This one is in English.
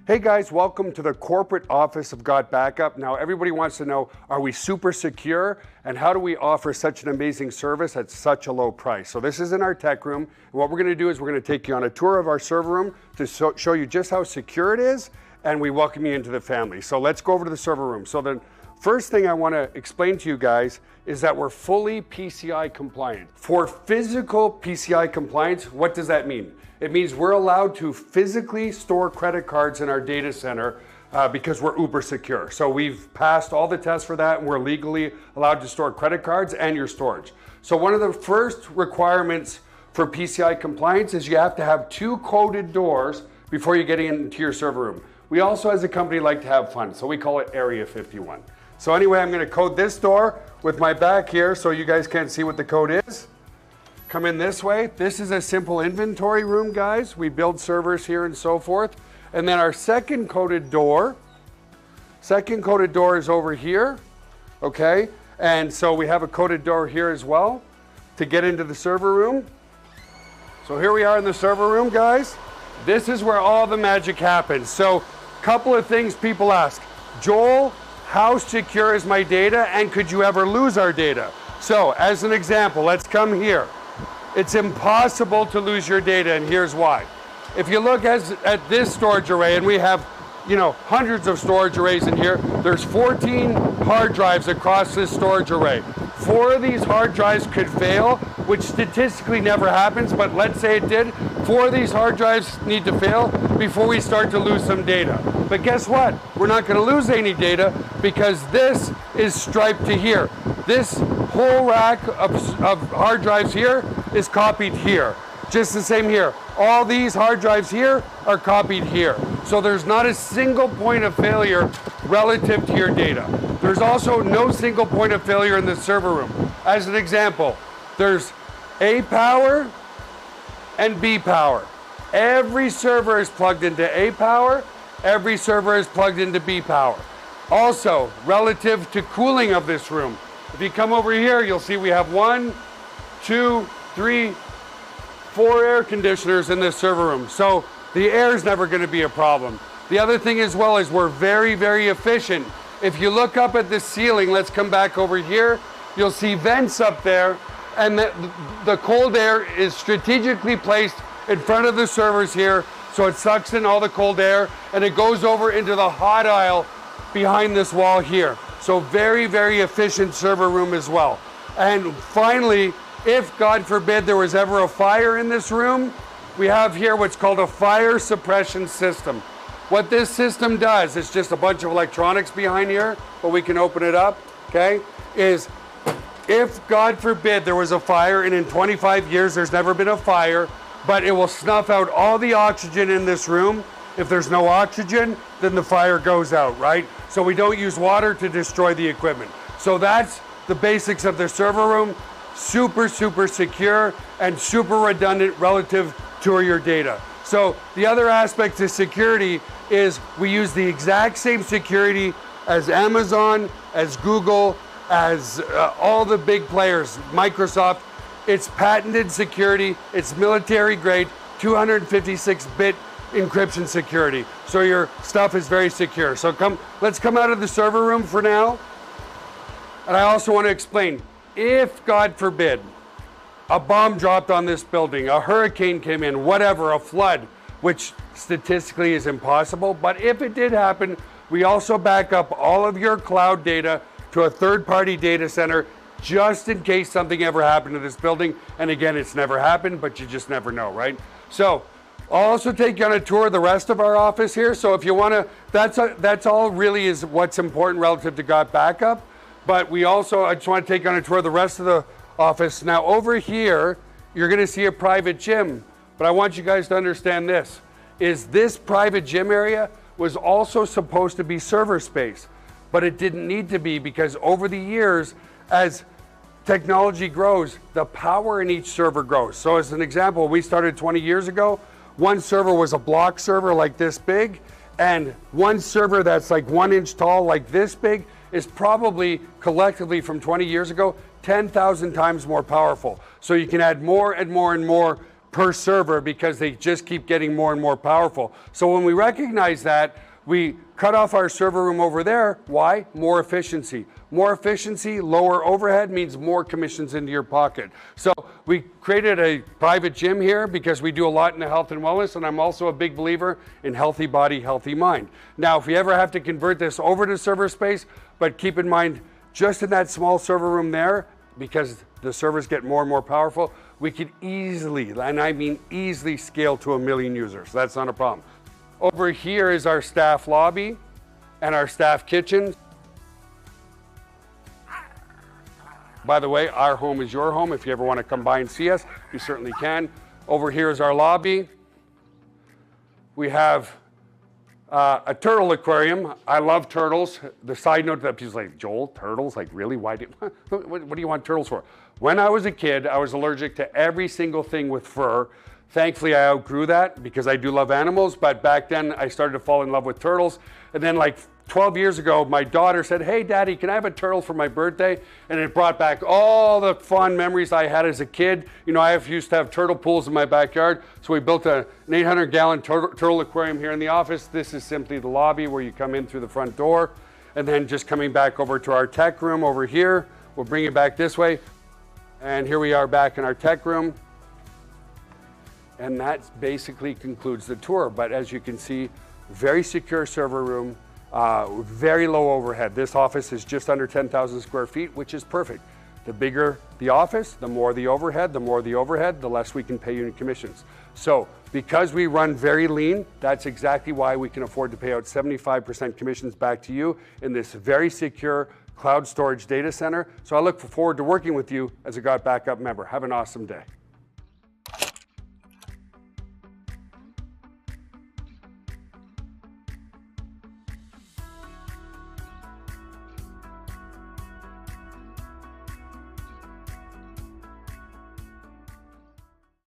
Hey guys, welcome to the corporate office of GotBackup. Now everybody wants to know, are we super secure and how do we offer such an amazing service at such a low price? So this is in our tech room, and what we're going to do is we're going to take you on a tour of our server room to show you just how secure it is, and we welcome you into the family. So let's go over to the server room. So the first thing I want to explain to you guys is that we're fully PCI compliant. For physical PCI compliance, what does that mean? It means we're allowed to physically store credit cards in our data center because we're uber secure. So we've passed all the tests for that, and we're legally allowed to store credit cards and your storage. So one of the first requirements for PCI compliance is you have to have 2 coded doors before you get into your server room. We also, as a company, like to have fun, so we call it Area 51. So anyway, I'm going to code this door with my back here so you guys can't see what the code is. Come in this way. This is a simple inventory room, guys. We build servers here and so forth. And then our second coded door is over here, okay? And so we have a coded door here as well to get into the server room. So here we are in the server room, guys. This is where all the magic happens. So a couple of things people ask. Joel, how secure is my data, and could you ever lose our data? So as an example, let's come here. It's impossible to lose your data, and here's why. If you look at this storage array, and we have, hundreds of storage arrays in here, there's 14 hard drives across this storage array. 4 of these hard drives could fail, which statistically never happens, but let's say it did. 4 of these hard drives need to fail before we start to lose some data. But guess what? We're not going to lose any data because this is striped to here. This whole rack of hard drives here is copied here. Just the same here. All these hard drives here are copied here. So there's not a single point of failure relative to your data. There's also no single point of failure in the server room. As an example, there's A power and B power. Every server is plugged into A power. Every server is plugged into B power. Also, relative to cooling of this room, if you come over here, you'll see we have 1, 2, 3, 4 air conditioners in this server room. So the air is never going to be a problem. The other thing as well is we're very, very efficient. If you look up at the ceiling, let's come back over here, you'll see vents up there, and the cold air is strategically placed in front of the servers here, so it sucks in all the cold air, and it goes over into the hot aisle behind this wall here. So very, very efficient server room as well. And finally, if God forbid there was ever a fire in this room, we have here what's called a fire suppression system. What this system does, it's just a bunch of electronics behind here, but we can open it up, okay, is if God forbid there was a fire, and in 25 years there's never been a fire, but it will snuff out all the oxygen in this room. If there's no oxygen, then the fire goes out, right? So we don't use water to destroy the equipment. So that's the basics of the server room. Super, super secure and super redundant relative to your data. So the other aspect to security is we use the exact same security as Amazon, as Google, as all the big players, Microsoft. It's patented security. It's military grade, 256-bit encryption security. So your stuff is very secure. So let's come out of the server room for now. And I also want to explain, if God forbid a bomb dropped on this building, a hurricane came in, whatever, a flood, which statistically is impossible, but if it did happen, we also back up all of your cloud data to a third-party data center just in case something ever happened to this building. And again, it's never happened, but you just never know, right? So I'll also take you on a tour of the rest of our office here. So if you want to, that's all really is what's important relative to GotBackup. But I just want to take you on a tour of the rest of the office. Now over here, you're going to see a private gym. But I want you guys to understand this private gym area was also supposed to be server space. But it didn't need to be, because over the years, as technology grows, the power in each server grows. So as an example, we started 20 years ago. One server was a block server like this big, and one server that's like 1 inch tall like this big is probably collectively from 20 years ago 10,000 times more powerful. So you can add more and more and more per server because they just keep getting more and more powerful. So when we recognize that, we cut off our server room over there. Why? More efficiency. More efficiency, lower overhead means more commissions into your pocket. So we created a private gym here because we do a lot in the health and wellness, and I'm also a big believer in healthy body, healthy mind. Now, if you ever have to convert this over to server space, but keep in mind, just in that small server room there, because the servers get more and more powerful, we could easily, and I mean easily, scale to 1 million users. That's not a problem. Over here is our staff lobby and our staff kitchen. By the way, our home is your home. If you ever want to come by and see us, you certainly can. Over here is our lobby. We have a turtle aquarium. I love turtles. The side note that people's like, Joel, turtles? Like, really? Why what do you want turtles for? When I was a kid, I was allergic to every single thing with fur. Thankfully, I outgrew that because I do love animals, but back then I started to fall in love with turtles. And then like 12 years ago, my daughter said, hey, Daddy, can I have a turtle for my birthday? And it brought back all the fond memories I had as a kid. You know, I used to have turtle pools in my backyard, so we built an 800-gallon turtle aquarium here in the office. This is simply the lobby where you come in through the front door. And then just coming back over to our tech room over here, we'll bring it back this way. And here we are back in our tech room. And that basically concludes the tour. But as you can see, very secure server room, very low overhead. This office is just under 10,000 square feet, which is perfect. The bigger the office, the more the overhead, the less we can pay you in commissions. So because we run very lean, that's exactly why we can afford to pay out 75% commissions back to you in this very secure cloud storage data center. So I look forward to working with you as a GotBackup member. Have an awesome day.